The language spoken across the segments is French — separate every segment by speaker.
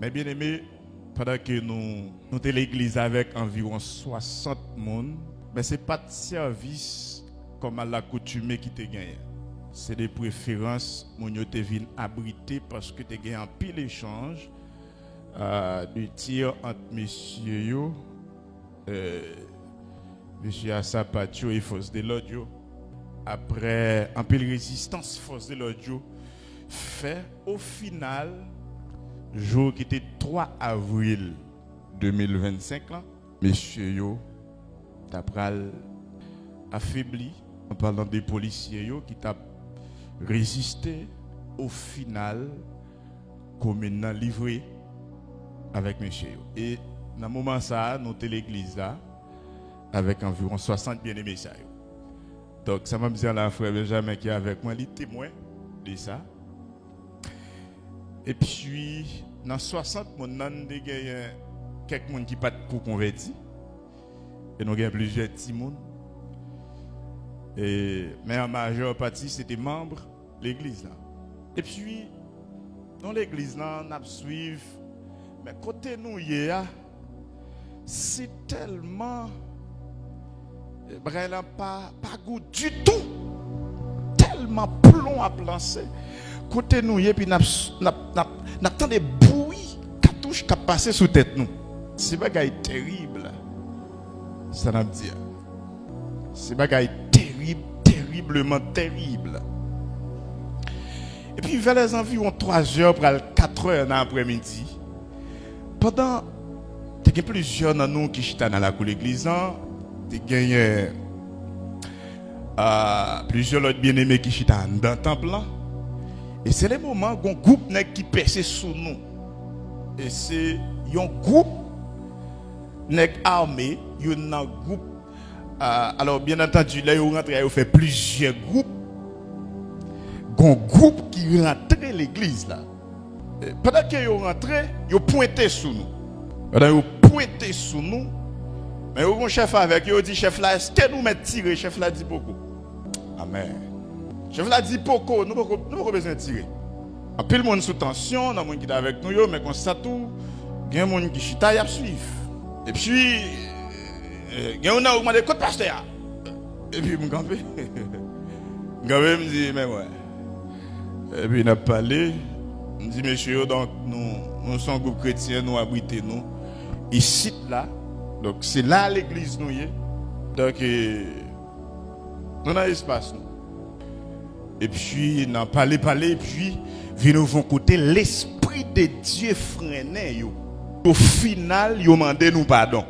Speaker 1: Mais bien aimé, pendant que nous sommes l'église avec environ 60 personnes, mais ce n'est pas de service comme à l'accoutumée qui te gagne. C'est des préférences que nous te viennent abriter parce que tu as gagné un pile échange de tir entre messieurs, monsieur Assapatio et Force de l'Audio. Après un pile résistance, Force de l'Audio fait au final, jour qui était 3 avril 2025, là, messieurs yo, d'après affaibli, en parlant des policiers yo, qui t'a résisté au final, comme maintenant livré avec messieurs yo. Et dans ce moment ça, nous sommes l'église là, avec environ 60 bien-aimés ça yo. Donc ça m'a dit à la frère Benjamin qui est avec moi, il est témoin de ça. Et puis, dans 60 personnes, il y a quelques qui ne sont pas convertis. Et nous avons plusieurs petits monde. Mais en majeure partie, c'était membres de l'église. Et puis, dans l'église, nous suivons. Mais côté nous, c'est tellement. Pas goût du tout. Tellement plomb à lancer. Côté nous, et puis n'attend des bruits qui passent sous tête nous. C'est bagaille terrible. Ça n'a pas dit. C'est bagaille terrible, terriblement terrible. Et puis vers les environs 3h pour 4h dans l'après-midi, pendant il y a plusieurs de nous qui sont dans la cour de l'église, il y a plusieurs autres bien-aimés qui sont dans le temple. Et c'est le moment où un groupe qui perce sous nous. Et c'est un groupe armé, un groupe. Alors bien entendu, là, ils rentrent, ils fait plusieurs groupes. Un groupe qui rentre à l'église là. Pendant qu'ils rentrent, ils pointent sur nous. Pendant qu'ils pointent sur nous, mais le chef avec eux, il dit chef là, est-ce que nous mettons tirer? Chef là dit beaucoup. Amen. Chef là dit beaucoup, nous n'avons pas besoin de tirer. En plus, le monde sous tension, il y a des gens qui sont avec nous, mais comme ça tout, il y a des gens qui sont à suivre. Et puis, il y a des gens qui ont demandé côté pasteur. Et puis, je me campé. Je me dis, mais ouais. Et puis, il a parlé. Il me dit, monsieur, donc, nous sommes un groupe chrétien, nous abritons nous. Ici, là. Donc, c'est là l'église, nous. Donc, nous avons espace, nous. Et puis, on a parlé, et puis, nous vont côté l'esprit de Dieu freiné. Au final, ils ont demandé nous pardon.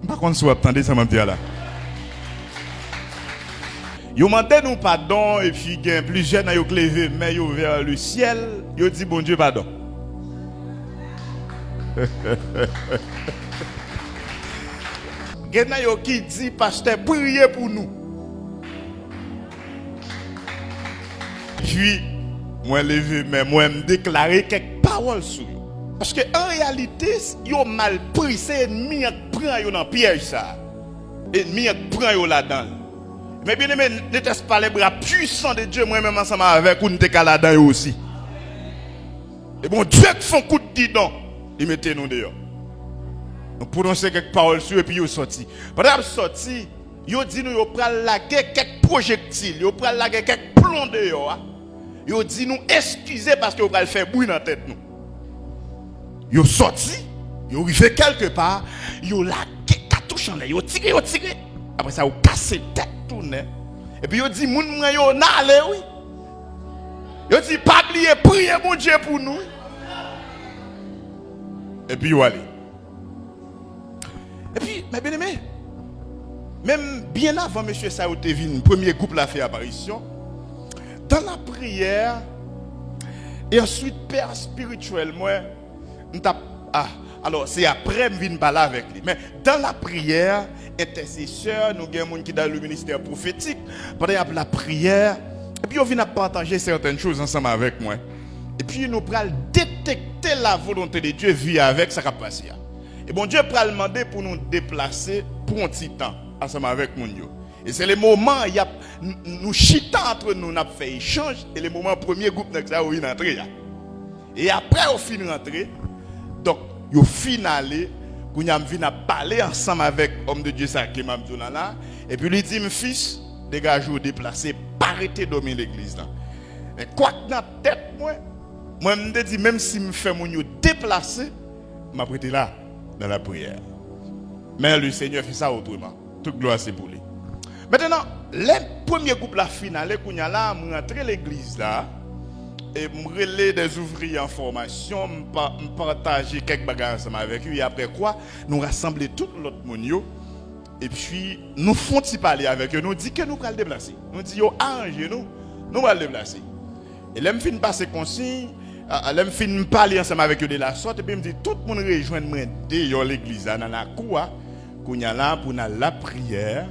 Speaker 1: Par contre, si vous attendez, ça m'a dit là. Ils ont demandé nous pardon, et puis, il y a plusieurs qui ont levé, mais ils ont vers le ciel, ils ont dit bon Dieu pardon. Il y a qui dit, pasteur, priez pour nous. Puis, moi levé, mais moi me déclarer quelques paroles sur eux. Parce que en réalité, ils ont mal pris, c'est ennemi qui prend dans le piège ça. Ennemi qui prend là-dedans. Mais bien aimé, n'était-ce pas les bras puissants de Dieu, moi-même ensemble avec vous, nous sommes là-dedans aussi. Et bon, Dieu qui font coup de guidon, il mettait nous dehors. Nous prononçons quelques paroles sur eux et puis ils sont sortis. Pendant qu'ils sont sortis, ils ont dit nous, ils prennent laguer quelques projectiles, ils prennent laguer quelques plombs dehors. Ils ont dit nous excusez parce que vous allez faire bouillir dans la tête nous. Ils ont sorti, ils ont arrivé quelque part, ils ont lagué cartouche en l'air, ils ont tiré. Après ça, ils ont cassé la tête tournée. Et puis ils ont dit moun mwen yo n'allez oui. Ils ont dit pas oublier prier mon Dieu pour nous. Et puis ils ont allé. Et puis, mes bien-aimés, même bien avant M. Saoutevin, le premier groupe l'a fait apparition, dans la prière, et ensuite, Père spirituel, moi, alors c'est après que je viens parler avec lui. Mais dans la prière, intercesseur, nous avons des gens qui sont dans le ministère prophétique, pendant la prière, et puis on vient partager certaines choses ensemble avec moi. Et puis nous allons détecter la volonté de Dieu, vivre avec ça qui passe. Et bon Dieu va demander pour nous déplacer pour un petit temps ensemble avec mon Dieu. Et c'est le moment où nous chitons entre nous, nous avons fait échange. Et le moment premier groupe où nous avons entré. Et après, au fin de rentrer, Donc, au final, quand nous avons parlé ensemble avec l'homme de Dieu, ça qui m'a dit là, et puis il dit, mon fils, dégagez-vous, déplacez, arrêtez de dormir l'église là. Mais quoi que dans la tête, moi, je me dis, même si je fais mon déplacer, je prêté là, dans la prière. Mais le Seigneur fait ça autrement. Toute gloire c'est pour lui. Maintenant, les premiers groupes la finale, quand nous avons rentré l'église là, et je relais des ouvriers en formation, je partager quelques bagages ensemble avec eux, et après quoi, nous rassembler tout l'autre monde, et puis nous font parler avec eux, nous disons que nous allons le déplacer. Nous disons, arrangez-nous, nous allons le déplacer. Et là, je finis passer consigne, là, je finis parler ensemble avec eux de la sorte, et puis je me dis, tout le monde rejoint l'église dans la cour, qu'on y a là pour la prière,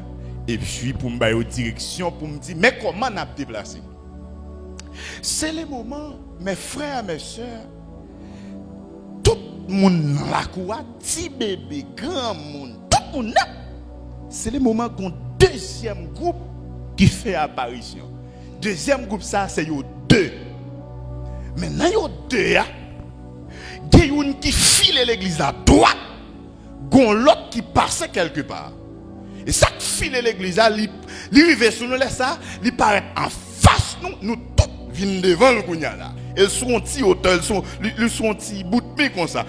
Speaker 1: et puis pour me donner direction, pour me dire, mais comment on a déplacé? C'est le moment, mes frères, mes soeurs, tout le monde dans la cour, petit bébé, grand monde, tout le monde, c'est le moment qu'on deuxième groupe qui fait apparition. Deuxième groupe, ça, c'est yo deux. Maintenant, yo deux, il y a une qui file l'église à droite, gon l'autre qui passe quelque part. Et ça qui file l'église à l'arrivée sur nous, ça, il paraît en face nous tous viennent devant le Kounia là. Ils sont en petit hôtel, ils sont en petit bout de pied comme ça.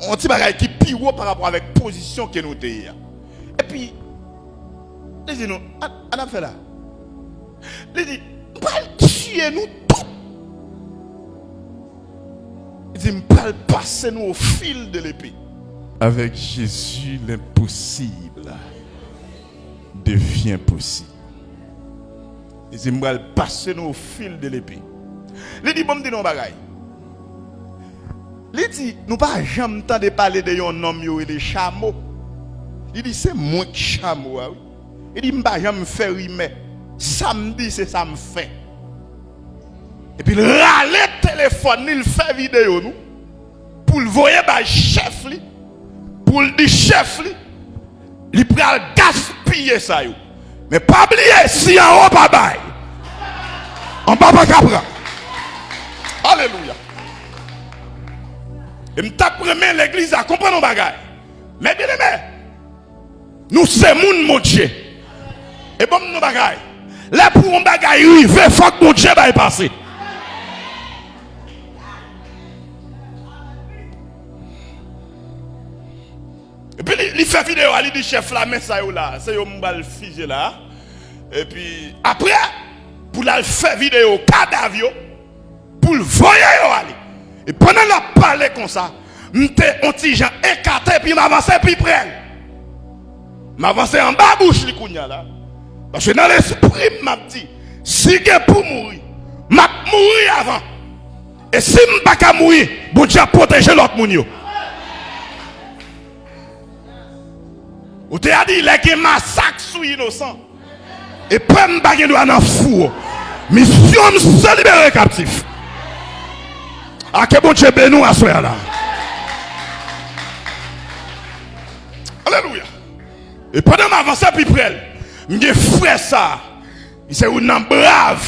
Speaker 1: On petit bagaille qui pire par rapport avec la position que nous avons. Et puis, ils disent nous, on a fait là. Ils disent, on va tuer nous tous. Ils disent, on va passer nous au fil de l'épée. Avec Jésus, l'impossible devient possible. Ils disent, on va passer nous au fil de l'épée. Ils disent, bon, me dit non bagaille. Ils disent, nous pas jamais entendu parler de un homme et des chameaux. Il dit, c'est moi qui chameau. Il dit, je ne vais pas jamais faire rimer. Samedi, c'est ça me fait. Et puis, il râle le téléphone, il fait vidéo, nous. Pour le voir, le chef, pour le dire chef, il peut gaspiller ça. Mais pas oublier, si en haut, pas bail. En bas, pas capra. Alléluia. Et je t'apprends l'église à comprendre nos bagages. Mais bien aimé, nous sommes mon Dieu. Et bon, nous bagages. Là, pour un bagage, il faut que mon Dieu va y passer. Et puis, il fait vidéo, il dit chef là, mais ça là, c'est un bal figé là. Et puis, après, pour la faire vidéo, cadavre, pour le voyer, et pendant la parler comme ça, m'étais un petit gens écarté, puis m'avancer plus près. M'avancer en bas bouche, là. Parce que dans l'esprit, m'a dit, si je pour mourir, m'a mourir avant. Et si je ne peux pas mourir, bon Dieu a protégé l'autre monde. Ou te a dit, il y a un massacre sur innocent. Et puis, je ne peux pas dans le four. Mission, se libérer captif. À que bon Dieu bénisse à ce là. Alléluia. Et pendant m'avancer plus près, mes frères ça, c'est un brave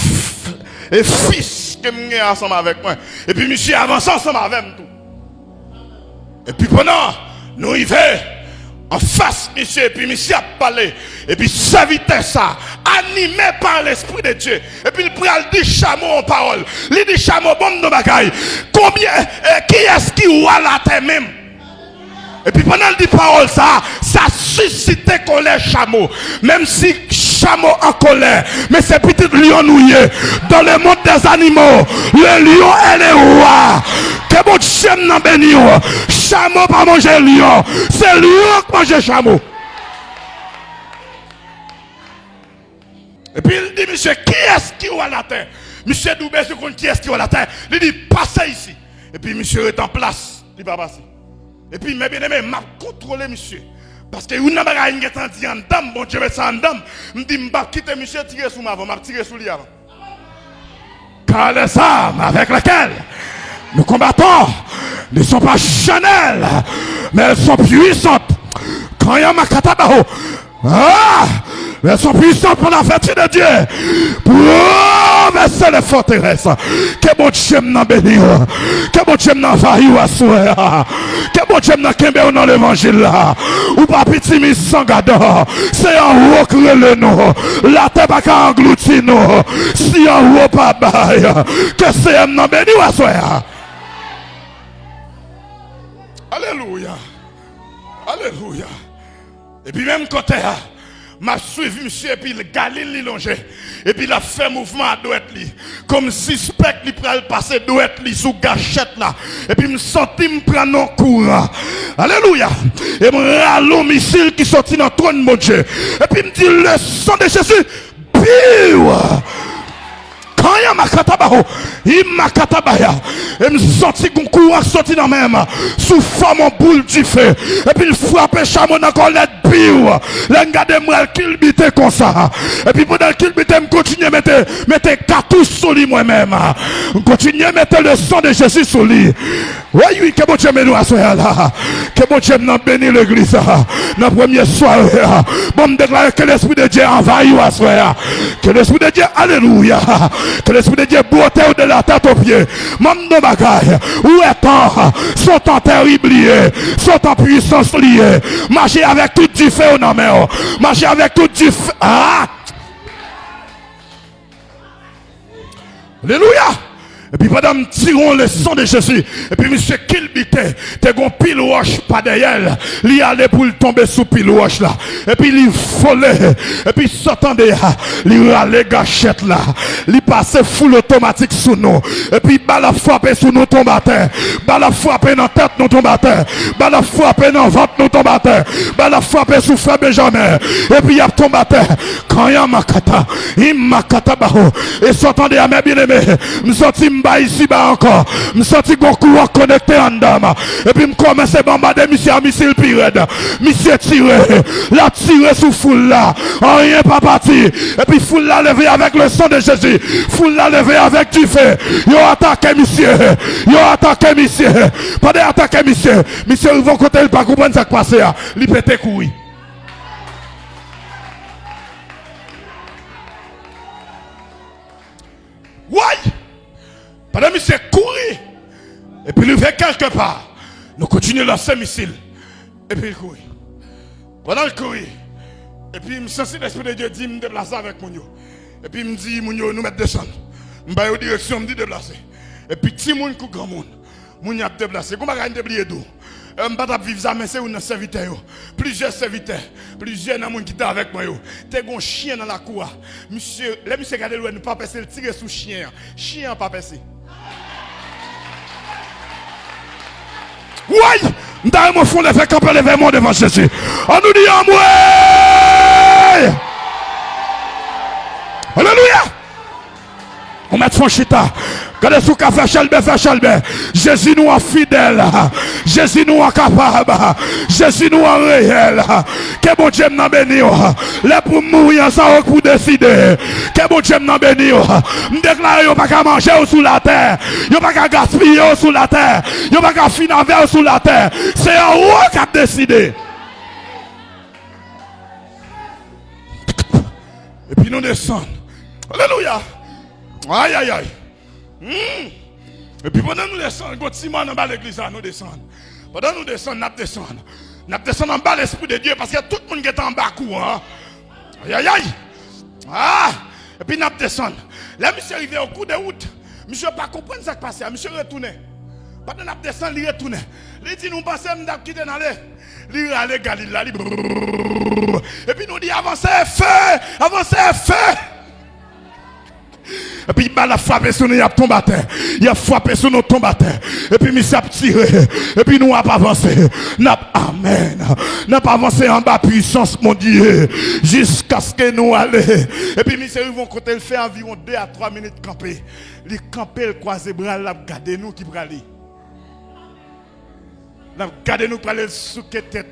Speaker 1: et fils que j'ai ensemble avec moi. Et puis monsieur avance ensemble avec moi. Et puis pendant nous y va en face monsieur, et puis monsieur a parlé. Et puis sa vitesse ça, animé par l'esprit de Dieu. Et puis il prend le chameau en parole. Il dit chameau bon de bagaille. Combien qui est-ce qui voit la terre même? Et puis pendant le dit parole ça suscitait colère chameau. Même si chameau en colère, mais c'est petit lion nouillé. Dans le monde des animaux, le lion est le roi. Que bon Dieu n'a béni. Chameau pas manger lion. C'est lion qui mange chameau. Et puis il dit, monsieur, qui est-ce qui voit la terre? Monsieur Doubé, qui est-ce qui voit la terre? Il dit, passez ici. Et puis monsieur est en place. Il va passer. Et puis, mes bien-aimés, m'a contrôlé, monsieur. Parce que vous n'avez pas dit en dame, bon Dieu, c'est en dame. Je me dis, je vais quitter monsieur, tirer sous ma voix, je vais tirer sous lui avant. Car les armes avec lesquelles nous combattons ne sont pas charnelles, mais elles sont puissantes. Quand il y a ma katabao, Mais sont puissants pour la vertu de Dieu. Pour renverser les forteresses. Que bon Dieu m'en bénisse. Que bon Dieu m'en vaille ou assoir. Que bon Dieu m'en kembe dans l'évangile là. Ou pas petit mis sans gadon. C'est en haut que le nom. La terre pas qu'à engloutir nous. Si en haut pas bail. Que c'est m'en bénisse ou assoir. Alléluia. Alléluia. Et puis même côté m'a suivi monsieur et puis le Galil li longé et puis il a fait mouvement à droite li comme si spectre li pral passer droite li sous gâchette là et puis me senti me prendre en courant. Alléluia. Et me rallo missile qui sorti dans trône mon Dieu et puis me dit le sang de Jésus piou. Quand il y a ma katabaho, il m'a katabaya. Et me senti qu'on courant sorti dans même sous forme en boule du feu. Et puis il frappe chameau dans colette piou. L'engade moi qu'il bite comme ça. Et puis pendant qu'il bite me continue mettre cartouche sur lui moi-même. Continue mettre le sang de Jésus sur lui. Oui, que bon Dieu me nous assoya là. Que bon Dieu nous bénisse l'église. Dans la première soirée. Bon me déclare que l'esprit de Dieu envahit ou assoya. Que l'esprit de Dieu, alléluia. Que l'esprit de Dieu beauté de la tête aux pieds. Même nos bagailles. Où est-on? Sont en terrible liés. Sont en puissance liés. Marchez avec tout du feu au nom. Marchez avec tout du feu. Ah! Alléluia! Et puis pendant que tirons le sang de Jésus, et puis monsieur Kilbité, t'es gon pile roche pas derrière, il allait pour tomber sous pile roche là. Et puis il volait, et puis s'entendait, il allait gâchette là, il passait full automatique sous nous. Et puis balle frappé sous nous tombateur, balle frappé dans tête nous tombateur, balle frappé dans ventre nous tombateur, balle frappé sous frère Benjamin. Et puis il y a tombateur, quand il y a makata, il makata baho, et s'entendait à mes bien-aimés, me senti ici bas encore, me senti qu'on courant connecté en dame, et puis me commence à bombarder monsieur à missile pirate, monsieur tiré, la tiré sous foule là, en rien pas parti, et puis foule là levé avec le sang de Jésus, foule là levé avec du feu, yo attaqué monsieur, pendant attaqué monsieur, ils vont côté il pas comprendre ça qui passe là, il pète couille. Ouais! Pendant que monsieur courir, et puis il fait quelque part, nous continuons à lancer missile. Et puis il courit. Pendant qu'il courit, et puis je sens l'esprit de Dieu dit me déplacer avec mon yo. Et puis il me dit, mon yo, nous mettre descendre. Je vais en direction, me dit déplacer. Et puis petit monde ou grand monde, mon yo a déplacé. Comment on déplier d'eau? Je ne vais pas vivre ça, mais c'est un serviteur. Plusieurs serviteurs, plusieurs gens qui étaient avec moi. Tu as un chien dans la cour. Monsieur, les monsieur regardez le ne pas passer, le tirer sous chien. Chien pas passer. Oui, dans mon fond, les fait camper les vermons devant Jésus. On nous dit en moi. Alléluia. On met son chita. Quand sous café chalbé. Jésus nous est fidèle. Jésus nous est capable. Jésus nous est réel. Que bon Dieu nous bénisse. Là pour mourir sans pour décider. Que bon Dieu nous bénisse. Me déclare yo pas qu'à manger sous la terre. Yo pas qu'à gaspiller sous la terre. Yo pas qu'à financer sous la terre. C'est un roi qui a décidé. Et puis nous descendons. Alléluia. Aïe aïe aïe. Et puis pendant nous descendons, quand Simon en bas l'église, nous descendons. Pendant nous descendons, nous descendons. Nous descendons en bas l'esprit de Dieu parce que tout le monde qui est en bas courant. Aïe aïe aïe. Ah. Et puis nous descendons. Là, monsieur arrivé au coup de route. Monsieur pas comprendre ce qui passe. Monsieur retourné. Pendant nous descendons, il retourne. Il dit nous passons, nous avons quitté dans l'air. Il allait Galilée. Et puis nous dit avancez, feu. Et puis il a frappé sur nous, il a tombé à terre. Il a frappé sur nous, tombé à terre. Et puis il a tiré. Et puis nous avons avancé. Amen. Nous avons avancé en bas puissance, mon Dieu. Jusqu'à ce que nous allions. Et puis nous vont côté, il fait environ 2 à 3 minutes camper. Il camper, le croisé bras, il a gardé nous qui bralé. Il a gardé nous pour aller sous la tête.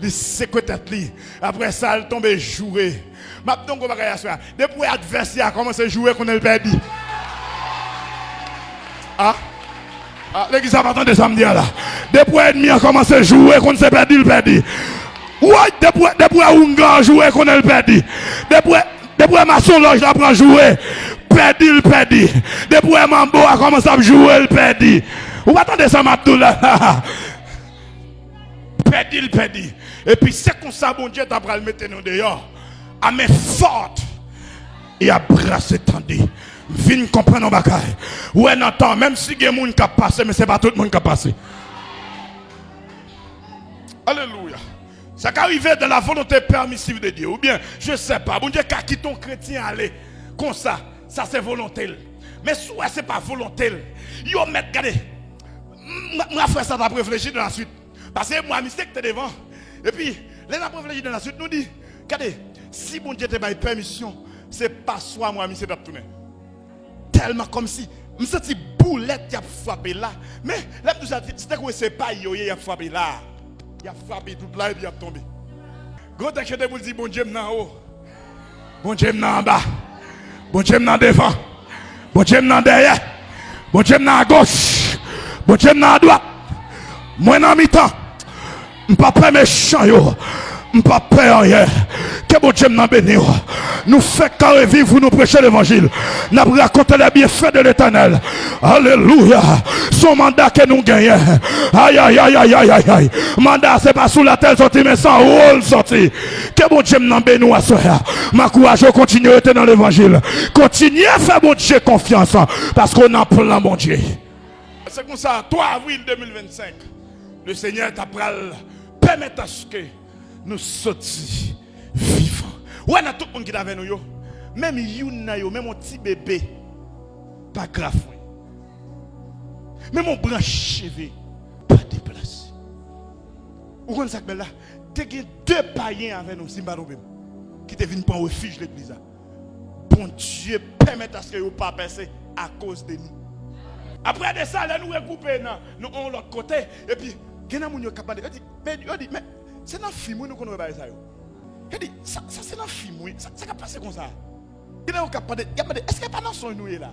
Speaker 1: Il s'est tête. Après ça, il tombe jouer. Depuis l'adversaire a commencé à jouer qu'on a perdu. L'église a entendu ça me dire là. Depuis l'ennemi a commencé à jouer qu'on s'est perdu, il perdu. Ouais, depuis un grand joueur qu'on a perdu. Depuis maçon loge là prend jouer. Perdu le perdu. Depuis Mambo a commencé à jouer le perdu. Vous attendez ça Mabdou là. Perdu le perdu. Et puis c'est comme ça bon Dieu t'a pral mettre nous dehors. À main forte. Et à bras étendus. Viens comprendre nos bagailles. Ouais, n'entend même si il y a des gens qui passent, mais ce n'est pas tout le monde qui passe. Alléluia. Ça qui arrive de la volonté permissive de Dieu. Ou bien, je ne sais pas. Bon Dieu, quand qui ton chrétien aller comme ça c'est volonté. Mais soit ce n'est pas volonté. Yo met, regardez. Moi, frère, ça t'a réfléchi dans la suite. Parce que moi, mystère que tu es devant. Et puis, les gens réfléchi dans la suite nous dit, regardez, si bon Dieu te donne permission, c'est pas soit moi, monsieur, d'ap tourner. Tellement comme si, je me sens boulette qui a frappé là. Mais là, c'était quoi, c'est pas yo, il a frappé là. Il a frappé tout là et puis il a tombé. Gros texte de vous dire, bon Dieu, en haut. Bon Dieu, en bas. Bon Dieu, en devant. Bon Dieu, en derrière. Bon Dieu, à gauche. Bon Dieu, à droite. Moi, en mi-temps. Je ne suis pas méchant, yo. Je ne suis pas peur rien. Que bon Dieu nous bénisse. Nous fait carré vivre pour nous prêcher l'évangile. Nous raconter les bienfaits de l'éternel. Alléluia. Son mandat que nous gagnons. Aïe, aïe, aïe, aïe, aïe, aïe, aïe. Mandat, c'est pas sous la tête sorti, mais sans rôle sorti. Que bon Dieu nous bénisse à soi. Ma courage, continue à être dans l'évangile. Continuez à faire bon Dieu confiance. Parce qu'on a plein bon Dieu. C'est comme ça, 3 avril 2025. Le Seigneur t'a permettre à ce que nous sortions vivants. Ouais, n'a tout le monde qui est avec nous. Même Yuna, même mon petit bébé, pas grave. Même mon branche cheveux, pas déplacé. Vous connaissez ça là? Tu as 2 païens avec nous, qui te viennent pour refuge l'église. Bon Dieu, permettre à ce que vous ne pas passer à cause de nous. Après de ça, nous regrouper, nous on l'autre côté. Et puis, il y a des gens qui dit, mais c'est dans le film où nous connaissons ça. Il dit, ça c'est dans le film, ça va passer comme ça. Il y a des gens qui disent, est-ce qu'il n'y a pas dans son nous là?